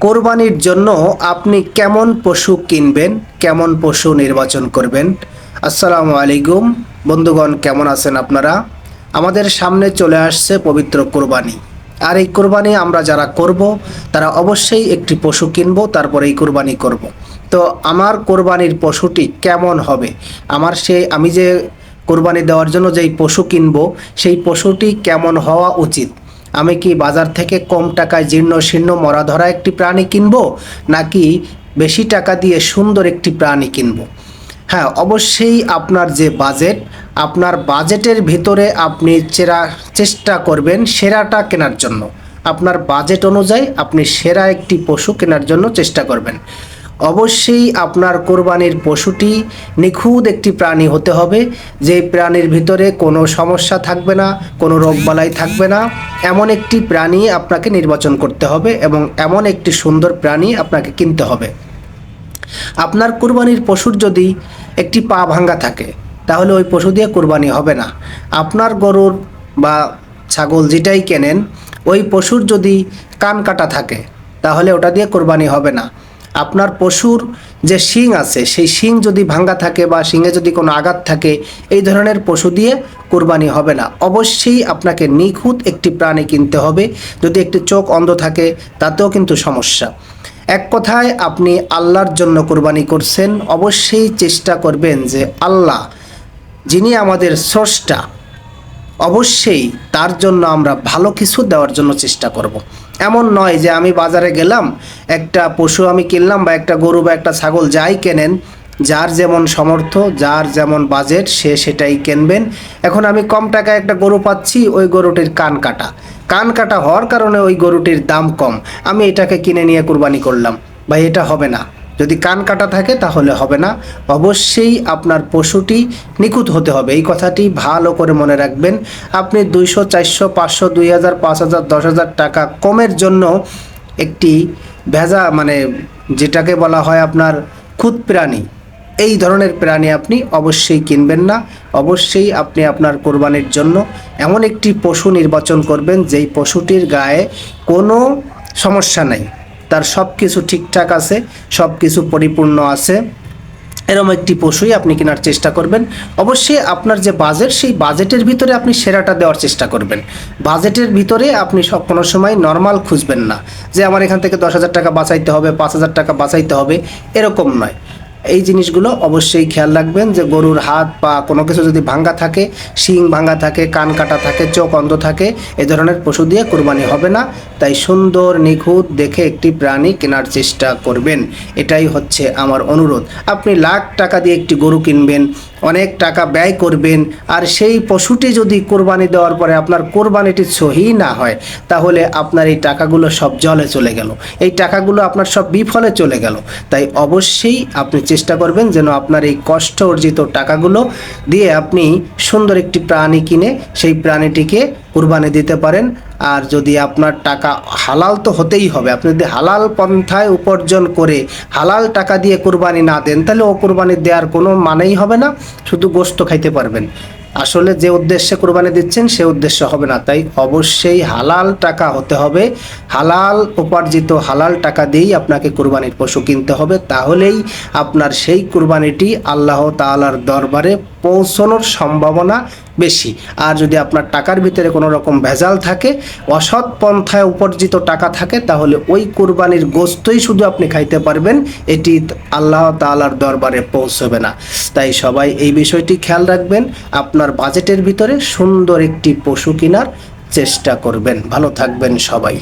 কোরবানির জন্য আপনি কেমন পশু কিনবেন, কেমন পশু নির্বাচন করবেন? আসসালামু আলাইকুম বন্ধুগণ, কেমন আছেন আপনারা? আমাদের সামনে চলে আসছে পবিত্র কোরবানি। আর এই কোরবানি আমরা যারা করব তারা অবশ্যই একটি পশু কিনবো, তারপরে এই কোরবানি করব। তো আমার কোরবানির পশুটি কেমন হবে, আমি যে কোরবানি দেওয়ার জন্য যেই পশু কিনবো সেই পশুটি কেমন হওয়া উচিত? আমি কি বাজার থেকে কম টাকায় জীর্ণ শীর্ণ মরা ধরা একটি প্রাণী কিনবো, নাকি বেশি টাকা দিয়ে সুন্দর একটি প্রাণী কিনবো? হ্যাঁ, অবশ্যই আপনার যে বাজেট, আপনার বাজেটের ভিতরে আপনি চেষ্টা করবেন সেরাটা কেনার জন্য। আপনার বাজেট অনুযায়ী আপনি সেরা একটি পশু কেনার জন্য চেষ্টা করবেন। অবশ্যই আপনার কোরবানির পশুটি নিখুঁত একটি প্রাণী হতে হবে, যে প্রাণীর ভিতরে কোনো সমস্যা থাকবে না, কোনো রোগবালাই থাকবে না। এমন একটি প্রাণী আপনাকে নির্বাচন করতে হবে এবং এমন একটি সুন্দর প্রাণী আপনাকে কিনতে হবে। আপনার কোরবানির পশুর যদি একটি পা ভাঙ্গা থাকে তাহলে ওই পশু দিয়ে কোরবানি হবে না। আপনার গরুর বা ছাগল যেটাই কেনেন, ওই পশুর যদি কান কাটা থাকে তাহলে ওটা দিয়ে কোরবানি হবে না। আপনার পশুর যে শিং আছে সেই শিং যদি ভাঙ্গা থাকে বা শিংয়ে যদি কোনো আঘাত থাকে, এই ধরনের পশু দিয়ে কোরবানি হবে না। অবশ্যই আপনাকে নিখুঁত একটি প্রাণী কিনতে হবে। যদি একটি চোখ অন্ধ থাকে তাতেও কিন্তু সমস্যা। এক কথায় আপনি আল্লাহর জন্য কোরবানি করছেন, অবশ্যই চেষ্টা করবেন যে আল্লাহ যিনি আমাদের স্রষ্টা, অবশ্যই তার জন্য আমরা ভালো কিছু দেওয়ার জন্য চেষ্টা করব। এমন নয় যে আমি বাজারে গেলাম, একটা পশু আমি কিনলাম বা একটা গরু বা একটা ছাগল যাই কেনেন, যার যেমন সামর্থ্য, যার যেমন বাজেট সে সেটাই কিনবেন। এখন আমি কম টাকায় একটা গরু পাচ্ছি, ওই গরুটির কান কাটা হওয়ার কারণে ওই গরুটির দাম কম, আমি এটাকে কিনে নিয়ে কুরবানি করলাম, ভাই এটা হবে না। যদি কান কাটা থাকে তাহলে হবে না। অবশ্যই আপনার পশুটি নিখুঁত হতে হবে, এই কথাটি ভালো করে মনে রাখবেন। আপনি 200, 400, 500, 2000, 5000, 10,000 টাকা কমের জন্য একটি যেটাকে বলা হয় আপনার খুদ প্রাণী, এই ধরনের প্রাণী আপনি অবশ্যই কিনবেন না। অবশ্যই আপনি আপনার কোরবানির জন্য এমন একটি পশু নির্বাচন করবেন যেই পশুটির গায়ে কোনো সমস্যা নাই, তার সব কিছু ঠিকঠাক আছে, সব কিছু পরিপূর্ণ আছে, এরকম একটি পশুই আপনি কেনার চেষ্টা করবেন। অবশ্যই আপনার যে বাজেট, সেই বাজেটের ভিতরে আপনি সেরাটা দেওয়ার চেষ্টা করবেন। বাজেটের ভিতরে আপনি কোনো সময় নর্মাল খুঁজবেন না যে আমার এখান থেকে 10,000 টাকা বাঁচাইতে হবে, 5,000 টাকা বাঁচাইতে হবে, এরকম নয়। এই জিনিসগুলো অবশ্যই খেয়াল রাখবেন যে গরুর হাত পা কোনো কিছু যদি ভাঙ্গা থাকে, শিং ভাঙ্গা থাকে, কান কাটা থাকে, চোখ অন্ধ থাকে, এ ধরনের পশু দিয়ে কোরবানি হবে না। তাই সুন্দর নিখুঁত দেখে একটি প্রাণী কেনার চেষ্টা করবেন, এটাই হচ্ছে আমার অনুরোধ। আপনি লাখ টাকা দিয়ে একটি গরু কিনবেন, অনেক টাকা ব্যয় করবেন, আর সেই পশুটি যদি কোরবানি দেওয়ার পরে আপনার কোরবানিটি সহি না হয়, তাহলে আপনার এই টাকাগুলো সব জলে চলে গেল, এই টাকাগুলো আপনার সব বিফলে চলে গেল। তাই অবশ্যই আপনি চেষ্টা করবেন যেন আপনার এই কষ্ট অর্জিত টাকাগুলো দিয়ে আপনি সুন্দর একটি প্রাণী কিনে সেই প্রাণীটিকে কুরবানি দিতে পারেন। আর যদি আপনার টাকা হালাল তো হতেই হবে, আপনি যদি হালাল পন্থায় উপার্জন করে হালাল টাকা দিয়ে কুরবানি না দেন, তাহলে ও কুরবানি দেওয়ার কোনো মানেই হবে না, শুধু গোশত খাইতে পারবেন। আসলে যে উদ্দেশ্যে কোরবানি দিচ্ছেন সে উদ্দেশ্য হবে না। তাই অবশ্যই হালাল টাকা হতে হবে, হালাল উপার্জিত হালাল টাকা দিয়েই আপনাকে কোরবানির পশু কিনতে হবে, তাহলেই আপনার সেই কোরবানিটি আল্লাহ তাআলার দরবারে পৌঁছানোর সম্ভাবনা বেশি। আর যদি আপনার টাকার ভিতরে কোনো রকম ভেজাল থাকে, অসৎ পন্থায় উপার্জিত টাকা থাকে, তাহলে ওই কোরবানির গোশতই শুধু আপনি খাইতে পারবেন, এটি আল্লাহ তাআলার দরবারে পৌঁছবে না। তাই সবাই এই বিষয়টি খেয়াল রাখবেন, আপনার বাজেটের ভিতরে সুন্দর একটি পশু কেনার চেষ্টা করবেন। ভালো থাকবেন সবাই।